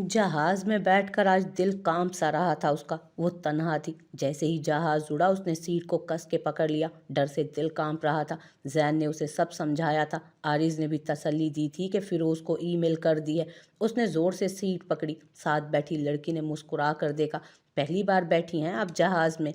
जहाज में बैठकर आज दिल कांप सा रहा था उसका। वो तन्हा थी। जैसे ही जहाज उड़ा उसने सीट को कस के पकड़ लिया। डर से दिल कांप रहा था। जैन ने उसे सब समझाया था। आरिज ने भी तसल्ली दी थी कि फिरोज को ईमेल कर दी है। उसने जोर से सीट पकड़ी। साथ बैठी लड़की ने मुस्कुरा कर देखा। पहली बार बैठी हैं आप जहाज में?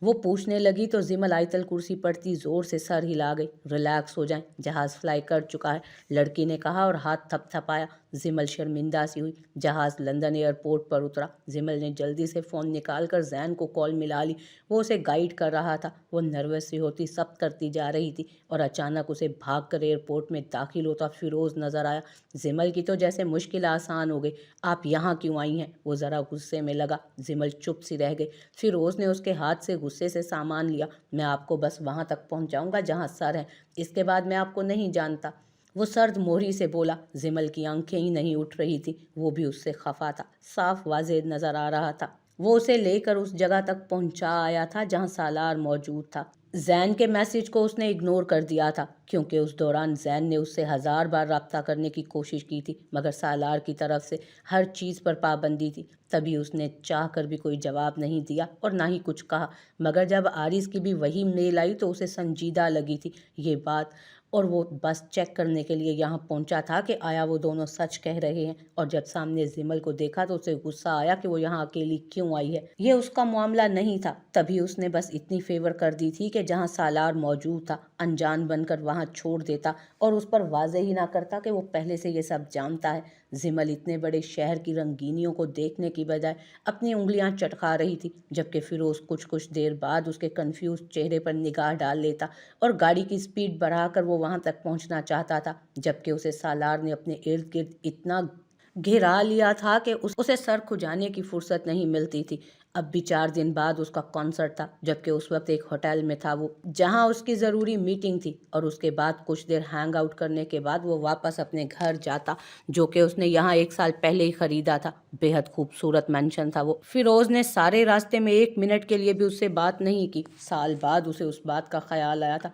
वो पूछने लगी तो जिमल आयतल कुर्सी पर थी, जोर से सर हिला गई। रिलैक्स हो जाएं, जहाज फ्लाई कर चुका है, लड़की ने कहा और हाथ थपथपाया। जिमल शर्मिंदा सी हुई। जहाज लंदन एयरपोर्ट पर उतरा। जिमल ने जल्दी से फ़ोन निकालकर जैन को कॉल मिला ली। वो उसे गाइड कर रहा था। वो नर्वस सी होती सब करती जा रही थी और अचानक उसे भाग कर एयरपोर्ट में दाखिल होता फिरोज़ नज़र आया। जिमल की तो जैसे मुश्किल आसान हो गई। आप यहाँ क्यों आई हैं? वो ज़रा गुस्से में लगा। जिमल चुप सी रह गई। फिरोज़ ने उसके हाथ से गुस्से से सामान लिया। मैं आपको बस वहाँ तक पहुँचाऊँगा जहाँ सर है, इसके बाद मैं आपको नहीं जानता। वो सर्द मोहरी से बोला। जिमल की आंखें ही नहीं उठ रही थी। वो भी उससे खफा था, साफ वाज़ेह नज़र आ रहा था। वो उसे लेकर उस जगह तक पहुंचा आया था जहां सालार मौजूद था। जैन के मैसेज को उसने इग्नोर कर दिया था क्योंकि उस दौरान जैन ने उससे 1000 बार रब्ता करने की कोशिश की थी, मगर सालार की तरफ से हर चीज़ पर पाबंदी थी। तभी उसने चाह कर भी कोई जवाब नहीं दिया और ना ही कुछ कहा। मगर जब आरिस की भी वही मेल आई तो उसे संजीदा लगी थी ये बात, और वो बस चेक करने के लिए यहाँ पहुँचा था कि आया वो दोनों सच कह रहे हैं। और जब सामने जिमल को देखा तो उसे गुस्सा आया कि वो यहाँ अकेली क्यों आई है। ये उसका मामला नहीं था। तभी उसने बस इतनी फेवर कर दी थी कि जहाँ सालार मौजूद था अनजान बनकर वहाँ छोड़ देता और उस पर वाजे ही ना करता कि वो पहले से ये सब जानता है। जिमल इतने बड़े शहर की रंगीनियों को देखने की बजाय अपनी उंगलियां चटका रही थी, जबकि फिरोज कुछ कुछ देर बाद उसके कंफ्यूज चेहरे पर निगाह डाल लेता और गाड़ी की स्पीड बढ़ाकर वो वहां तक पहुंचना चाहता था, जबकि उसे सालार ने अपने इर्द गिर्द इतना घेरा लिया था कि उसे सर खुजाने की फुर्सत नहीं मिलती थी। अब भी 4 दिन बाद उसका कॉन्सर्ट था, जबकि उस वक्त एक होटल में था वो, जहां उसकी ज़रूरी मीटिंग थी। और उसके बाद कुछ देर हैंग आउट करने के बाद वो वापस अपने घर जाता, जो कि उसने यहाँ 1 साल पहले ही खरीदा था। बेहद खूबसूरत मेंशन था वो। फिरोज ने सारे रास्ते में 1 मिनट के लिए भी उससे बात नहीं की। साल बाद उसे उस बात का ख्याल आया था।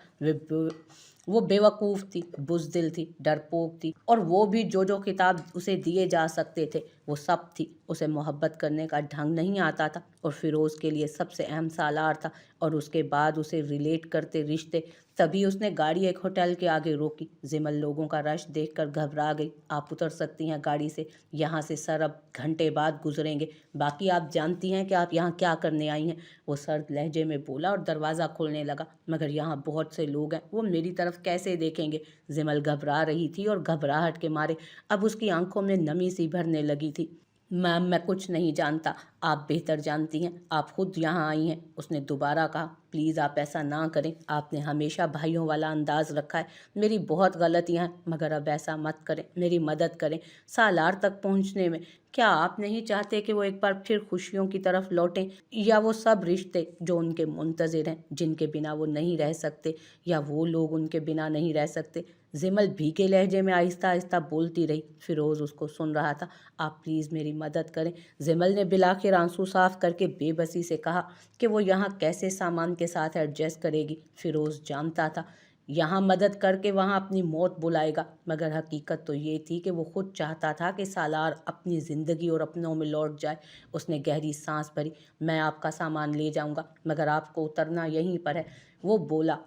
वो बेवकूफ़ थी, बुज़दिल थी, डरपोक थी, और वो भी जो किताब उसे दिए जा सकते थे वो सब थी। उसे मोहब्बत करने का ढंग नहीं आता था और फिरोज़ के लिए सबसे अहम सालार था और उसके बाद उसे रिलेट करते रिश्ते। तभी उसने गाड़ी एक होटल के आगे रोकी। जिमल लोगों का रश देखकर घबरा गई। आप उतर सकती हैं गाड़ी से, यहाँ से सर अब घंटे बाद गुजरेंगे। बाकी आप जानती हैं कि आप यहाँ क्या करने आई हैं? वो सर्द लहजे में बोला और दरवाज़ा खोलने लगा। मगर यहाँ बहुत से लोग हैं, वो मेरी तरफ कैसे देखेंगे? जिमल घबरा रही थी और घबराहट के मारे अब उसकी आंखों में नमी सी भरने लगी थी। मैम, मैं कुछ नहीं जानता। आप बेहतर जानती हैं, आप खुद यहाँ आई हैं, उसने दोबारा कहा। प्लीज़ आप ऐसा ना करें, आपने हमेशा भाइयों वाला अंदाज रखा है। मेरी बहुत गलतियाँ हैं, मगर अब ऐसा मत करें, मेरी मदद करें सालार तक पहुँचने में। क्या आप नहीं चाहते कि वो एक बार फिर खुशियों की तरफ लौटें, या वो सब रिश्ते जो उनके मुंतज़िर हैं, जिनके बिना वो नहीं रह सकते, या वो लोग उनके बिना नहीं रह सकते? जिमल भीगे लहजे में आहिस्ता आहिस्ता बोलती रही। फिरोज़ उसको सुन रहा था। आप प्लीज़ मेरी मदद करें, जिमल ने बिलाखिर आंसू साफ करके बेबसी से कहा कि वो यहाँ कैसे सामान के साथ एडजस्ट करेगी। फिरोज़ जानता था यहाँ मदद करके वहाँ अपनी मौत बुलाएगा, मगर हकीकत तो ये थी कि वो खुद चाहता था कि सालार अपनी ज़िंदगी और अपनों में लौट जाए। उसने गहरी सांस भरी। मैं आपका सामान ले जाऊँगा, मगर आपको उतरना यहीं पर है, वो बोला।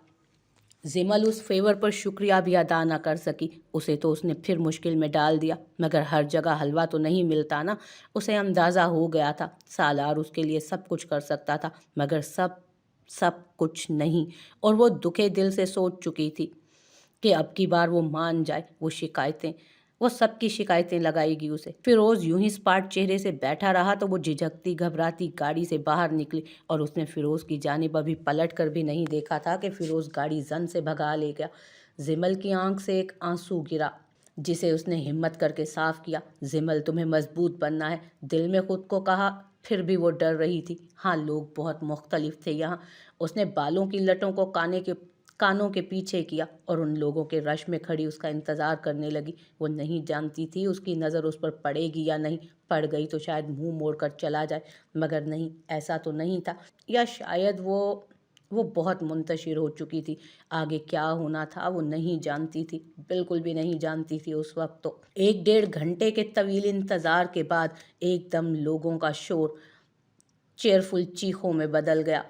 जिमल उस फेवर पर शुक्रिया भी अदा न कर सकी। उसे तो उसने फिर मुश्किल में डाल दिया, मगर हर जगह हलवा तो नहीं मिलता ना। उसे अंदाज़ा हो गया था सालार उसके लिए सब कुछ कर सकता था, मगर सब सब कुछ नहीं। और वो दुखे दिल से सोच चुकी थी कि अब की बार वो मान जाए। वो सबकी शिकायतें लगाएगी उसे। फिरोज यूं ही स्पाट चेहरे से बैठा रहा तो वो झिझकती घबराती गाड़ी से बाहर निकली और उसने फिरोज की जानिब अभी पलट कर भी नहीं देखा था कि फिरोज गाड़ी जन से भगा ले गया। जिमल की आंख से एक आंसू गिरा, जिसे उसने हिम्मत करके साफ किया। जिमल, तुम्हें मजबूत बनना है, दिल में खुद को कहा। फिर भी वो डर रही थी। हाँ, लोग बहुत मुख्तलिफ थे यहाँ। उसने बालों की लटों को कानों के पीछे किया और उन लोगों के रश में खड़ी उसका इंतज़ार करने लगी। वो नहीं जानती थी उसकी नज़र उस पर पड़ेगी या नहीं। पड़ गई तो शायद मुंह मोड़कर चला जाए, मगर नहीं, ऐसा तो नहीं था। या शायद وہ بہت منتشر ہو چکی تھی۔ آگے کیا ہونا تھا وہ نہیں جانتی تھی، بالکل بھی نہیں جانتی تھی اس وقت تو۔ 1 ڈیڑھ گھنٹے کے طویل انتظار کے بعد ایک دم لوگوں کا شور چیئرفل چیخوں میں بدل گیا۔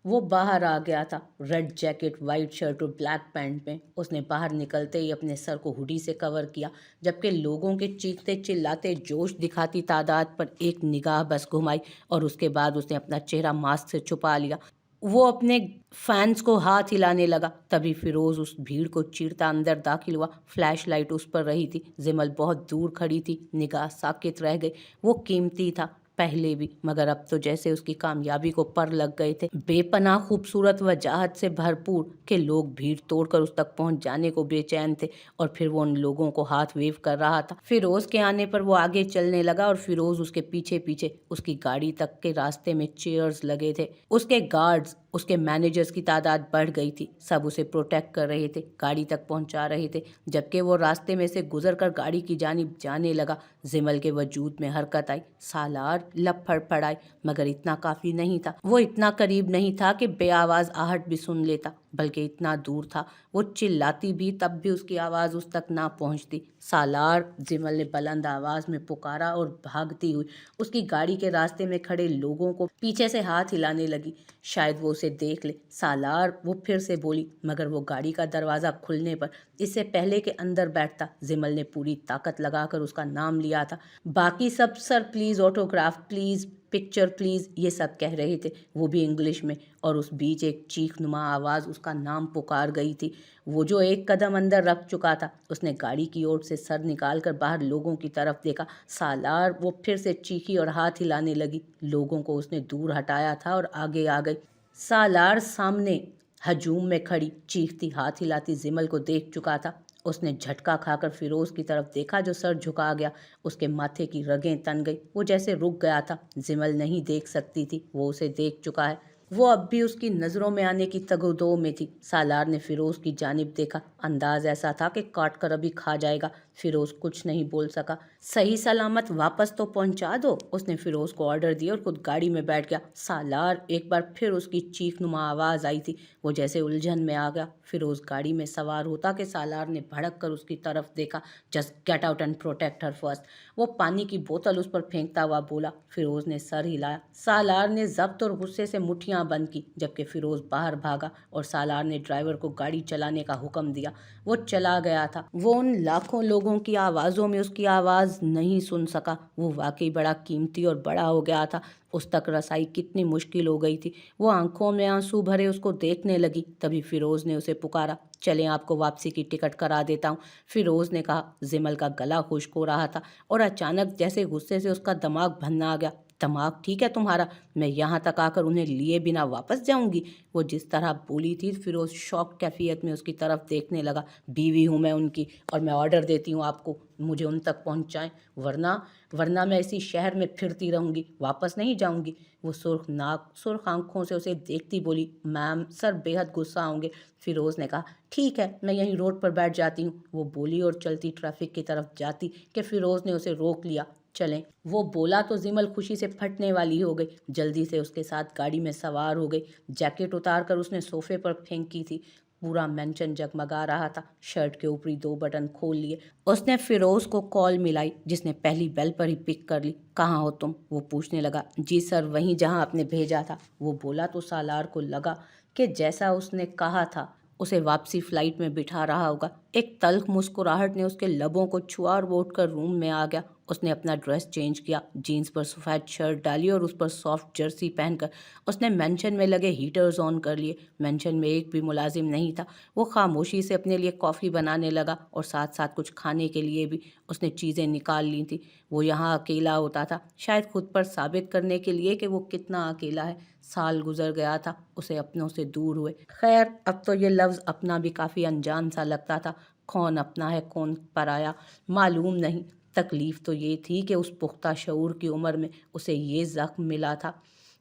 وہ باہر آ گیا تھا، ریڈ جیکٹ، وائٹ شرٹ اور بلیک پینٹ میں۔ اس نے باہر نکلتے ہی اپنے سر کو ہوڈی سے کور کیا، جبکہ لوگوں کے چیختے چلاتے جوش دکھاتی تعداد پر ایک نگاہ بس گھمائی، اور اس کے بعد اس نے اپنا چہرہ ماسک سے چھپا لیا۔ وہ اپنے فینس کو ہاتھ ہلانے لگا، تبھی فیروز اس بھیڑ کو چیرتا اندر داخل ہوا۔ فلیش لائٹ اس پر رہی تھی، زمل بہت دور کھڑی تھی، نگاہ ساکت رہ گئی۔ وہ قیمتی تھا پہلے بھی، مگر اب تو جیسے اس کی کامیابی کو پر لگ گئے تھے، بے پناہ خوبصورت وجاہت سے بھرپور کہ لوگ بھیڑ توڑ کر اس تک پہنچ جانے کو بے چین تھے، اور پھر وہ ان لوگوں کو ہاتھ ویو کر رہا تھا۔ فیروز کے آنے پر وہ آگے چلنے لگا اور فیروز اس کے پیچھے پیچھے۔ اس کی گاڑی تک کے راستے میں چیئرز لگے تھے، اس کے گارڈز، اس کے مینیجرز کی تعداد بڑھ گئی تھی، سب اسے پروٹیکٹ کر رہے تھے، گاڑی تک پہنچا رہے تھے۔ جبکہ وہ راستے میں سے گزر کر گاڑی کی جانب جانے لگا، زمل کے وجود میں حرکت آئی، سالار لب پھڑپھڑائے، مگر اتنا کافی نہیں تھا۔ وہ اتنا قریب نہیں تھا کہ بے آواز آہٹ بھی سن لیتا، بلکہ اتنا دور تھا وہ چلاتی بھی تب بھی اس کی آواز اس تک نہ پہنچتی۔ سالار، زمل نے بلند آواز میں پکارا اور بھاگتی ہوئی اس کی گاڑی کے راستے میں کھڑے لوگوں کو پیچھے سے ہاتھ ہلانے لگی، شاید وہ اسے دیکھ لے۔ سالار، وہ پھر سے بولی، مگر وہ گاڑی کا دروازہ کھلنے پر اس سے پہلے کہ اندر بیٹھتا، زمل نے پوری طاقت لگا کر اس کا نام لیا تھا۔ باقی سب sir please, autograph please, picture please, یہ سب کہہ رہے تھے، وہ بھی انگلش میں، اور اس بیچ ایک چیخ نما آواز اس کا نام پکار گئی تھی۔ وہ جو ایک قدم اندر رکھ چکا تھا، اس نے گاڑی کی اوٹ سے سر نکال کر باہر لوگوں کی طرف دیکھا۔ سالار، وہ پھر سے چیخی اور ہاتھ ہلانے لگی۔ لوگوں کو اس نے دور ہٹایا تھا اور آگے آ گئی۔ سالار سامنے ہجوم میں کھڑی چیختی ہاتھ ہلاتی زمل کو دیکھ چکا تھا۔ اس نے جھٹکا کھا کر فیروز کی طرف دیکھا جو سر جھکا گیا، اس کے ماتھے کی رگیں تن گئی، وہ جیسے رک گیا تھا۔ زمل نہیں دیکھ سکتی تھی، وہ اسے دیکھ چکا ہے، وہ اب بھی اس کی نظروں میں آنے کی تگ و دو میں تھی۔ سالار نے فیروز کی جانب دیکھا، انداز ایسا تھا کہ کاٹ کر ابھی کھا جائے گا۔ فیروز کچھ نہیں بول سکا۔ صحیح سلامت واپس تو پہنچا دو، اس نے فیروز کو آرڈر دیا اور خود گاڑی میں بیٹھ گیا۔ سالار، ایک بار پھر اس کی چیخ نما آواز آئی تھی، وہ جیسے الجھن میں آ گیا۔ فیروز گاڑی میں سوار ہوتا کہ سالار نے بھڑک کر اس کی طرف دیکھا۔ Just get out and protect her first, وہ پانی کی بوتل اس پر پھینکتا ہوا بولا۔ فیروز نے سر ہلایا۔ سالار نے ضبط اور غصے سے مٹھیاں بند کی، جبکہ فیروز باہر بھاگا اور سالار نے ڈرائیور کو گاڑی چلانے کا حکم دیا۔ وہ چلا گیا تھا۔ وہ ان لاکھوں لوگوں کی آوازوں میں اس کی آواز نہیں سن سکا۔ وہ واقعی بڑا قیمتی اور بڑا ہو گیا تھا، اس تک رسائی کتنی مشکل ہو گئی تھی۔ وہ آنکھوں میں آنسو بھرے اس کو دیکھنے لگی، تبھی فیروز نے اسے پکارا، چلیں آپ کو واپسی کی ٹکٹ کرا دیتا ہوں۔ فیروز نے کہا۔ زمل کا گلا خشک ہو رہا تھا اور اچانک جیسے غصے سے اس کا دماغ بھننا آ گیا۔ دماغ ٹھیک ہے تمہارا؟ میں یہاں تک آ کر انہیں لیے بنا واپس جاؤں گی؟ وہ جس طرح بولی تھی، فیروز شوق کیفیت میں اس کی طرف دیکھنے لگا۔ بیوی ہوں میں ان کی، اور میں آرڈر دیتی ہوں آپ کو مجھے ان تک پہنچائیں، ورنہ میں اسی شہر میں پھرتی رہوں گی، واپس نہیں جاؤں گی۔ وہ سرخ آنکھوں سے اسے دیکھتی بولی، میم سر بے حد غصہ ہوں گے۔ فیروز نے کہا، ٹھیک ہے میں یہیں روڈ پر بیٹھ جاتی ہوں۔ وہ بولی اور چلتی ٹریفک کی طرف جاتی کہ فیروز نے اسے روک لیا۔ چلیں، وہ بولا تو زمل خوشی سے پھٹنے والی ہو گئی، جلدی سے اس کے ساتھ گاڑی میں سوار ہو گئی۔ جیکٹ اتار کر اس نے صوفے پر پھینکی تھی، پورا مینشن جگمگا رہا تھا۔ شرٹ کے اوپری 2 بٹن کھول لیے اس نے فیروز کو کال ملائی، جس نے پہلی بیل پر ہی پک کر لی۔ کہاں ہو تم؟ وہ پوچھنے لگا۔ جی سر، وہیں جہاں آپ نے بھیجا تھا، وہ بولا تو سالار کو لگا کہ جیسا اس نے کہا تھا اسے واپسی فلائٹ میں بٹھا رہا ہوگا۔ ایک تلخ مسکراہٹ نے اس کے لبوں کو چھوا اور وہ اٹھ کر روم میں آ گیا۔ اس نے اپنا ڈریس چینج کیا، جینز پر سفید شرٹ ڈالی اور اس پر سافٹ جرسی پہن کر اس نے مینشن میں لگے ہیٹرز آن کر لیے۔ مینشن میں ایک بھی ملازم نہیں تھا۔ وہ خاموشی سے اپنے لیے کافی بنانے لگا اور ساتھ ساتھ کچھ کھانے کے لیے بھی اس نے چیزیں نکال لی تھیں۔ وہ یہاں اکیلا ہوتا تھا، شاید خود پر ثابت کرنے کے لیے کہ وہ کتنا اکیلا ہے۔ سال گزر گیا تھا، اسے اپنوں سے دور ہوئے۔ خیر، اب تو یہ لفظ اپنا بھی کافی انجان سا لگتا تھا۔ کون اپنا ہے کون پرایا معلوم نہیں۔ تکلیف تو یہ تھی کہ اس پختہ شعور کی عمر میں اسے یہ زخم ملا تھا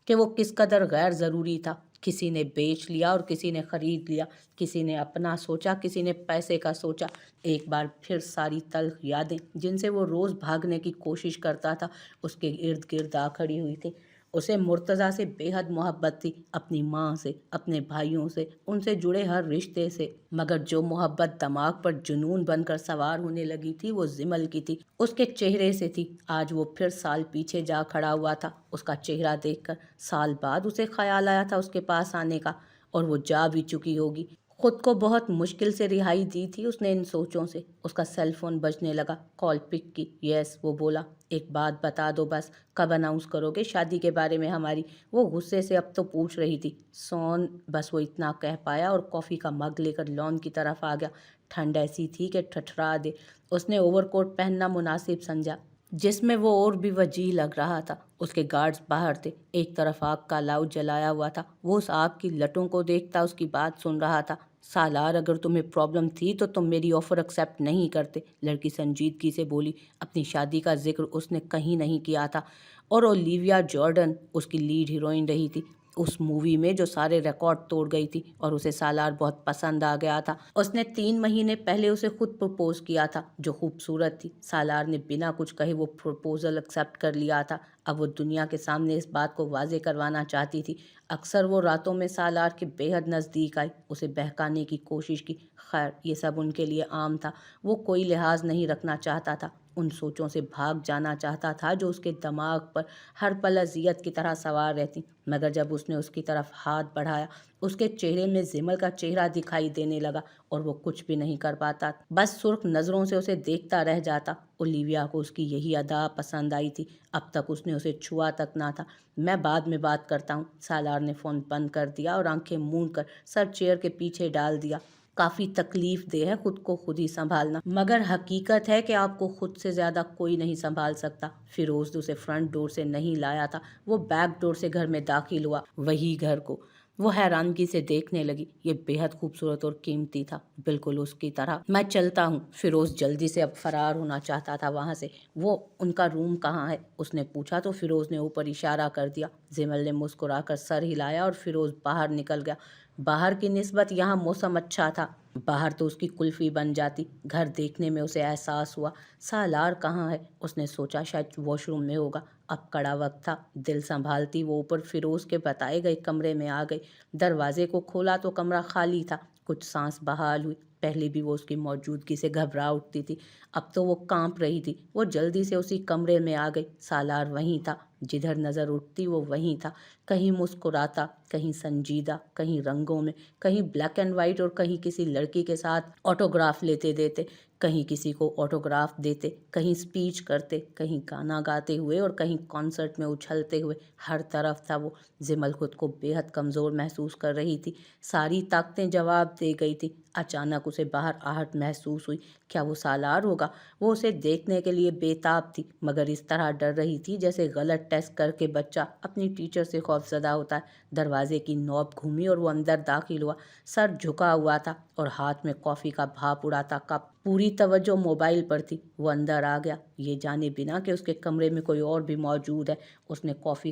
کہ وہ کس قدر غیر ضروری تھا۔ کسی نے بیچ لیا اور کسی نے خرید لیا، کسی نے اپنا سوچا، کسی نے پیسے کا سوچا۔ ایک بار پھر ساری تلخ یادیں جن سے وہ روز بھاگنے کی کوشش کرتا تھا اس کے ارد گرد آ کھڑی ہوئی تھی۔ उसे मुर्तज़ा से बेहद मोहब्बत थी, अपनी माँ से, अपने भाइयों से, उनसे जुड़े हर रिश्ते से। मगर जो मोहब्बत दिमाग पर जुनून बनकर सवार होने लगी थी वो जिमल की थी, उसके चेहरे से थी। आज वो फिर साल पीछे जा खड़ा हुआ था। उसका चेहरा देखकर साल बाद उसे ख्याल आया था उसके पास आने का, और वो जा भी चुकी होगी। खुद को बहुत मुश्किल से रिहाई दी थी उसने इन सोचों से। उसका सेल फोन बजने लगा। कॉल पिक की। यस, वो बोला। एक बात बता दो बस, कब अनाउंस करोगे शादी के बारे में हमारी? वो गुस्से से अब तो पूछ रही थी। सोन, बस वो इतना कह पाया और कॉफ़ी का मग लेकर लॉन की तरफ आ गया। ठंड ऐसी थी कि ठठरा दे। उसने ओवरकोट पहनना मुनासिब समझा, जिसमें वो और भी वजीह लग रहा था। उसके गार्ड्स बाहर थे। एक तरफ आग का लाउ जलाया हुआ था। वो उस आग की लटों को देखता उसकी बात सुन रहा था। सालार, अगर तुम्हें प्रॉब्लम थी तो तुम मेरी ऑफ़र एक्सेप्ट नहीं करते, लड़की संजीदगी से बोली। अपनी शादी का जिक्र उसने कहीं नहीं किया था, और ओलिविया जॉर्डन उसकी लीड हीरोइन रही थी उस मूवी में जो सारे रिकॉर्ड तोड़ गई थी, और उसे सालार बहुत पसंद आ गया था। उसने 3 महीने पहले उसे खुद प्रपोज किया था, जो खूबसूरत थी। सालार ने बिना कुछ कहे वो प्रपोजल एक्सेप्ट कर लिया था। अब वो दुनिया के सामने इस बात को वाजे करवाना चाहती थी। अक्सर वो रातों में सालार के बेहद नज़दीक आई, उसे बहकाने की कोशिश की। खैर, ये सब उनके लिए आम था। वो कोई लिहाज नहीं रखना चाहता था, उन सोचों से भाग जाना चाहता था जो उसके दिमाग पर हर पल अजियत की तरह सवार रहती। मगर जब उसने उसकी तरफ हाथ बढ़ाया, उसके चेहरे में जिमल का चेहरा दिखाई देने लगा, और वो कुछ भी नहीं कर पाता, बस सुर्ख नज़रों से उसे देखता रह जाता। ओलिविया को उसकी यही अदा पसंद आई थी। अब तक उसने उसे छुआ तक ना था। मैं बाद में बात करता हूँ। सालार ने फ़ोन बंद कर दिया और आंखें मूंद कर सर चेयर के पीछे डाल दिया। काफ़ी तकलीफ दे है खुद को खुद ही संभालना, मगर हकीकत है कि आपको खुद से ज़्यादा कोई नहीं संभाल सकता। फिरोज़ उसे फ्रंट डोर से नहीं लाया था, वो बैक डोर से घर में दाखिल हुआ। वही घर को वो हैरानगी से देखने लगी। ये बेहद खूबसूरत और कीमती था, बिल्कुल उसकी तरह। मैं चलता हूँ। फिरोज़ जल्दी से अब फरार होना चाहता था वहाँ से। वो उनका रूम कहाँ है? उसने पूछा तो फिरोज़ ने ऊपर इशारा कर दिया। जिमल ने मुस्कुराकर सर हिलाया और फिरोज़ बाहर निकल गया। बाहर की निस्बत यहाँ मौसम अच्छा था। बाहर तो उसकी कुल्फ़ी बन जाती। घर देखने में उसे एहसास हुआ, सालार कहाँ है? उसने सोचा शायद वॉशरूम में होगा। अब कड़ा वक्त था। दिल संभालती वो ऊपर फिरोज़ के बताए गए कमरे में आ गई। दरवाजे को खोला तो कमरा खाली था। कुछ सांस बहाल हुई। पहले भी वो उसकी मौजूदगी से घबरा उठती थी, अब तो वो कांप रही थी। वो जल्दी से उसी कमरे में आ गई। सालार वहीं था, जिधर नज़र उठती वो वहीं था। कहीं मुस्कुराता, कहीं संजीदा, कहीं रंगों में, कहीं ब्लैक एंड वाइट, और कहीं किसी लड़की के साथ ऑटोग्राफ लेते देते, कहीं किसी को ऑटोग्राफ देते, कहीं स्पीच करते, कहीं गाना गाते हुए, और कहीं कॉन्सर्ट में उछलते हुए। हर तरफ था वो। जिमल खुद को बेहद कमज़ोर महसूस कर रही थी। सारी ताकतें जवाब दे गई थी। अचानक उसे बाहर आहट महसूस हुई। क्या वो सालार होगा? वो उसे देखने के लिए बेताब थी, मगर इस तरह डर रही थी जैसे गलत टेस्ट करके बच्चा अपनी टीचर से खौफजदा होता है। दरवाजे की नॉब घूमी और वो अंदर दाखिल हुआ। सर झुका हुआ था और हाथ में कॉफ़ी का भाप उड़ाता कप। पूरी तवज्जो मोबाइल पर थी। वो अंदर आ गया, ये जाने बिना कि उसके कमरे में कोई और भी मौजूद है। उसने कॉफ़ी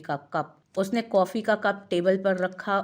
का कप टेबल पर रखा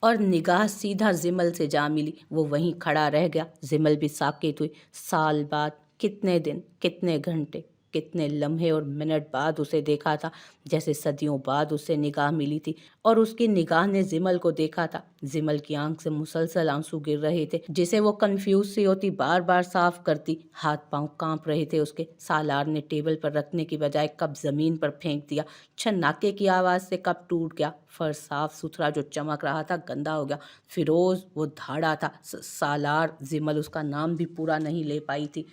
और निगाह सीधा जिमल से जा मिली। वो वहीं खड़ा रह गया। जिमल भी साकित हुई। साल बाद, कितने दिन, कितने घंटे, कितने लम्हे और मिनट बाद उसे देखा था, जैसे सदियों बाद उससे निगाह मिली थी, और उसकी निगाह ने जिमल को देखा था। जिमल की आंख से मुसलसल आंसू गिर रहे थे, जिसे वो कंफ्यूज सी होती बार बार साफ करती। हाथ पांव कांप रहे थे उसके। सालार ने टेबल पर रखने की बजाय कप जमीन पर फेंक दिया। छन्नाके की आवाज़ से कप टूट गया। फर्श साफ सुथरा जो चमक रहा था गंदा हो गया। फिरोज़, वो धाड़ा था। सालार, जिमल उसका नाम भी पूरा नहीं ले पाई थी,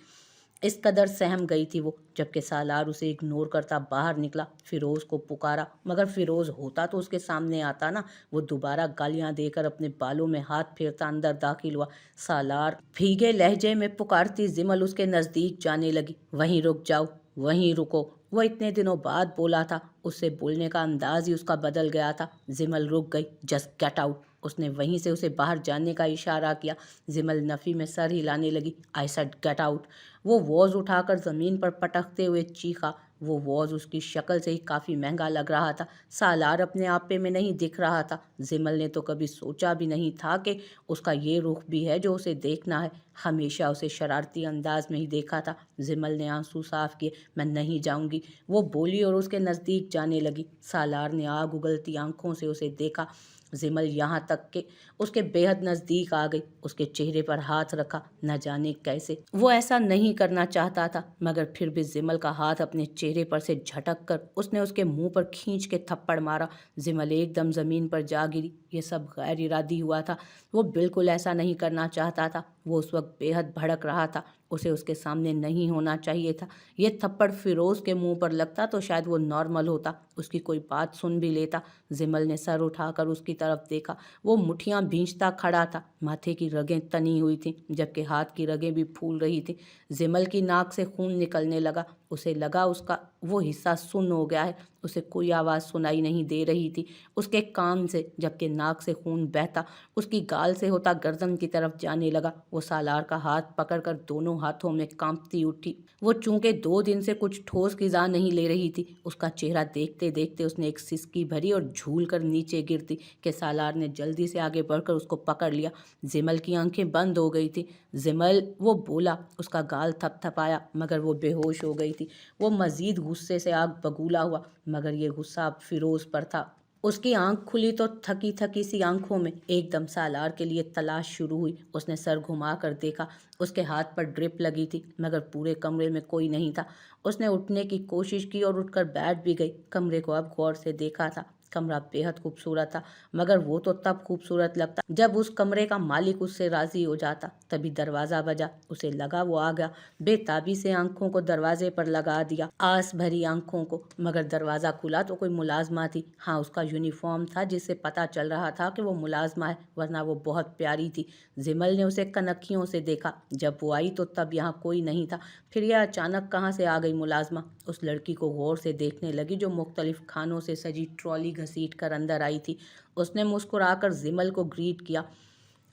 इस कदर सहम गई थी वो। जबकि सालार उसे इग्नोर करता बाहर निकला। फिरोज़ को पुकारा, मगर फिरोज़ होता तो उसके सामने आता ना। वो दोबारा गालियां देकर अपने बालों में हाथ फेरता अंदर दाखिल हुआ। सालार, भीगे लहजे में पुकारती जिमल उसके नज़दीक जाने लगी। वहीं रुक जाओ, वहीं रुको। वो इतने दिनों बाद बोला था। उससे बोलने का अंदाज ही उसका बदल गया था। जिमल रुक गई। Just get out. उसने वहीं से उसे बाहर जाने का इशारा किया। जिमल नफ़ी में सर हिलाने लगी। I said get out. वो वॉज उठाकर ज़मीन पर पटकते हुए चीखा। वो वॉच उसकी शक्ल से ही काफ़ी महंगा लग रहा था। सालार अपने आपे में नहीं दिख रहा था। जिमल ने तो कभी सोचा भी नहीं था कि उसका ये रुख भी है जो उसे देखना है। हमेशा उसे शरारती अंदाज में ही देखा था। जिमल ने आंसू साफ किए। मैं नहीं जाऊंगी, वो बोली और उसके नज़दीक जाने लगी। सालार ने आग उगलती आंखों से उसे देखा। जिमल यहाँ तक कि उसके बेहद नज़दीक आ गई, उसके चेहरे पर हाथ रखा। न जाने कैसे वो ऐसा नहीं करना चाहता था, मगर फिर भी जिमल का हाथ अपने चेहरे पर से झटक कर उसने उसके मुंह पर खींच के थप्पड़ मारा। जिमल एकदम ज़मीन पर जा गिरी। ये सब गैर इरादी हुआ था। वो बिल्कुल ऐसा नहीं करना चाहता था। वो उस वक्त बेहद भड़क रहा था। उसे उसके सामने नहीं होना चाहिए था। ये थप्पड़ फिरोज़ के मुंह पर लगता तो शायद वो नॉर्मल होता, उसकी कोई बात सुन भी लेता। जिमल ने सर उठाकर उसकी तरफ देखा। वो मुठियां भींचता खड़ा था। माथे की रगें तनी हुई थीं, जबकि हाथ की रगें भी फूल रही थीं। जिमल की नाक से खून निकलने लगा। उसे लगा उसका वो हिस्सा सुन्न हो गया है। उसे कोई आवाज़ सुनाई नहीं दे रही थी उसके कान से, जबकि नाक से खून बहता उसकी गाल से होता गर्दन की तरफ जाने लगा। वो सालार का हाथ पकड़कर दोनों हाथों में कांपती उठी। वो चूंकि 2 दिन से कुछ ठोस ग़िज़ा नहीं ले रही थी। उसका चेहरा देखते देखते उसने एक सिसकी भरी और झूल कर नीचे गिरती कि सालार ने जल्दी से आगे बढ़कर उसको पकड़ लिया। जिमल की आंखें बंद हो गई थी। जिमल, वो बोला। उसका गाल थपथपाया, मगर वो बेहोश हो गई थी। वो मज़ीद गुस्से से आग बगूला हुआ, मगर ये गुस्सा अब फिरोज़ पर था। उसकी आंख खुली तो थकी थकी सी आंखों में एकदम सालार के लिए तलाश शुरू हुई। उसने सर घुमा कर देखा। उसके हाथ पर ड्रिप लगी थी, मगर पूरे कमरे में कोई नहीं था। उसने उठने की कोशिश की और उठकर बैठ भी गई। कमरे को अब गौर से देखा था। कमरा बेहद खूबसूरत था, मगर वो तो तब खूबसूरत लगता जब उस कमरे का मालिक उससे राजी हो जाता। तभी दरवाज़ा बजा। उसे लगा वो आ गया। बेताबी से आंखों को दरवाजे पर लगा दिया, आस भरी आंखों को। मगर दरवाज़ा खुला तो कोई मुलाजमा थी। हाँ, उसका यूनिफॉर्म था, जिससे पता चल रहा था कि वो मुलाजमा है, वरना वो बहुत प्यारी थी। जिमल ने उसे कनखियों से देखा। जब वो आई तो तब यहाँ कोई नहीं था। फिर यह अचानक कहाँ से आ गई मुलाजमा? उस लड़की को गौर से देखने लगी जो मुख्तलिफ खानों से सजी ट्रॉली घसीट कर अंदर आई थी। उसने मुस्कुराकर जिमल को ग्रीट किया।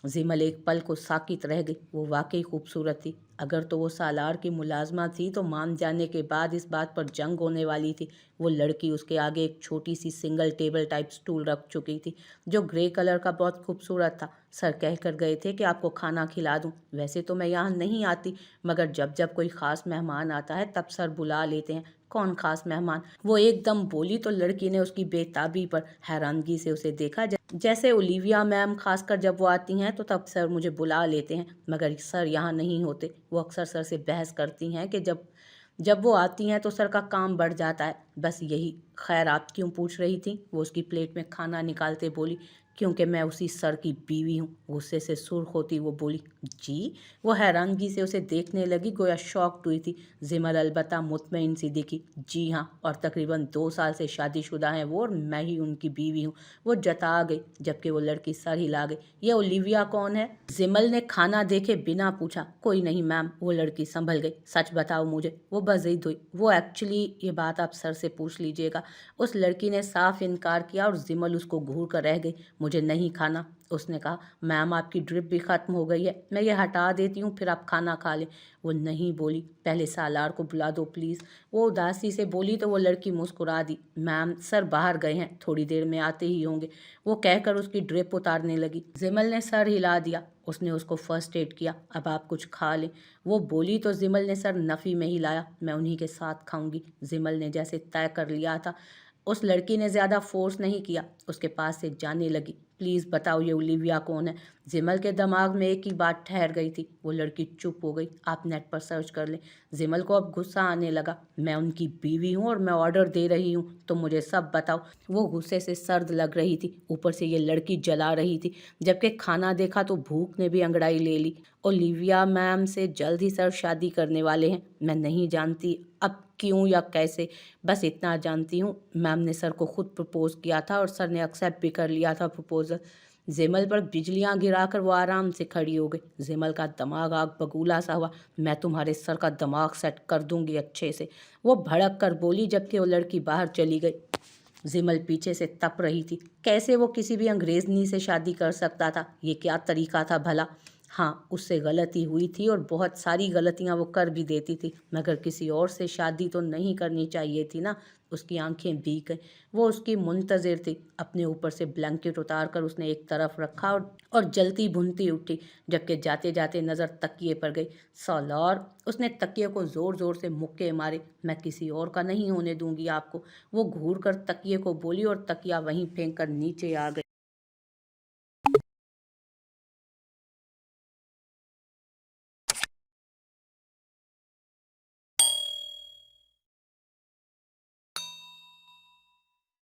जिमल एक पल को साकित रह गई। वो वाकई खूबसूरत थी। अगर तो वो सालार की मुलाजमा थी तो मान जाने के बाद इस बात पर जंग होने वाली थी। वो लड़की उसके आगे एक छोटी सी सिंगल टेबल टाइप स्टूल रख चुकी थी, जो ग्रे कलर का बहुत खूबसूरत था। सर कह कर गए थे कि आपको खाना खिला दूं। वैसे तो मैं यहाँ नहीं आती, मगर जब जब कोई ख़ास मेहमान आता है तब सर बुला लेते हैं। कौन खास मेहमान? वो एकदम बोली तो लड़की ने उसकी बेताबी पर हैरानगी से उसे देखा। जैसे ओलिविया मैम, खासकर जब वो आती हैं तो तब सर मुझे बुला लेते हैं, मगर सर यहाँ नहीं होते। वो अक्सर सर से बहस करती हैं कि जब जब वो आती हैं तो सर का काम बढ़ जाता है, बस यही। खैर, आप क्यों पूछ रही थी? वो उसकी प्लेट में खाना निकालते बोली। क्योंकि मैं उसी सर की बीवी हूँ। गुस्से से सुर्ख होती वो बोली। जी? वो हैरानगी से उसे देखने लगी, गोया शॉक्ड हुई थी। जिमल अलबत्ता मुतमईन सी दिखी। जी हाँ, और तकरीबन 2 साल से शादीशुदा हैं वो, और मैं ही उनकी बीवी हूँ। वो जता गई, जबकि वो लड़की सर हिला गई। ये ओलिविया कौन है? जिमल ने खाना देखे बिना पूछा। कोई नहीं मैम। वो लड़की संभल गई। सच बताओ मुझे। वो बज़िद हुई। वो एक्चुअली, ये बात आप सर से पूछ लीजिएगा। उस लड़की ने साफ इनकार किया और जिमल उसको घूर कर रह गई। मुझे नहीं खाना, उसने कहा। मैम, आपकी ड्रिप भी ख़त्म हो गई है, मैं ये हटा देती हूँ, फिर आप खाना खा लें। वो नहीं बोली। पहले सालार को बुला दो प्लीज़। वो उदासी से बोली तो वो लड़की मुस्कुरा दी। मैम, सर बाहर गए हैं, थोड़ी देर में आते ही होंगे। वो कहकर उसकी ड्रिप उतारने लगी। जिमल ने सर हिला दिया। उसने उसको फर्स्ट एड किया। अब आप कुछ खा लें, वो बोली तो जिमल ने सर नफ़ी में हिलाया। मैं उन्हीं के साथ खाऊंगी, जिमल ने जैसे तय कर लिया था। उस लड़की ने ज़्यादा फोर्स नहीं किया, उसके पास से जाने लगी। प्लीज़ बताओ ये ओलिविया कौन है? जिमल के दिमाग में एक ही बात ठहर गई थी। वो लड़की चुप हो गई। आप नेट पर सर्च कर लें। जिमल को अब गुस्सा आने लगा। मैं उनकी बीवी हूँ और मैं ऑर्डर दे रही हूँ, तो मुझे सब बताओ। वो गुस्से से सर्द लग रही थी, ऊपर से ये लड़की जला रही थी। जबकि खाना देखा तो भूख ने भी अंगड़ाई ले ली। ओलिविया मैम से जल्द ही सर शादी करने वाले हैं। मैं नहीं जानती अब क्यों या कैसे, बस इतना जानती हूँ मैम ने सर को खुद प्रपोज किया था और सर ने एक्सेप्ट भी कर लिया था प्रपोजल। जिमल पर बिजलियां गिराकर वो आराम से खड़ी हो गई। जिमल का दिमाग आग बगूला सा हुआ। मैं तुम्हारे सर का दिमाग सेट कर दूंगी अच्छे से, वो भड़क कर बोली, जबकि वो लड़की बाहर चली गई। जिमल पीछे से तप रही थी। कैसे वो किसी भी अंग्रेजनी से शादी कर सकता था? ये क्या तरीका था भला? ہاں اس سے غلطی ہوئی تھی اور بہت ساری غلطیاں وہ کر بھی دیتی تھی، مگر کسی اور سے شادی تو نہیں کرنی چاہیے تھی نا۔ اس کی آنکھیں بھیگ گئیں، وہ اس کی منتظر تھی۔ اپنے اوپر سے بلینکٹ اتار کر اس نے ایک طرف رکھا اور جلتی بھنتی اٹھی، جبکہ جاتے جاتے نظر تکیے پر گئی۔ سالار! اس نے تکیے کو زور زور سے مکے مارے۔ میں کسی اور کا نہیں ہونے دوں گی آپ کو، وہ گھور کر تکیے کو بولی اور تکیا وہیں پھینک کر نیچے آ گئی۔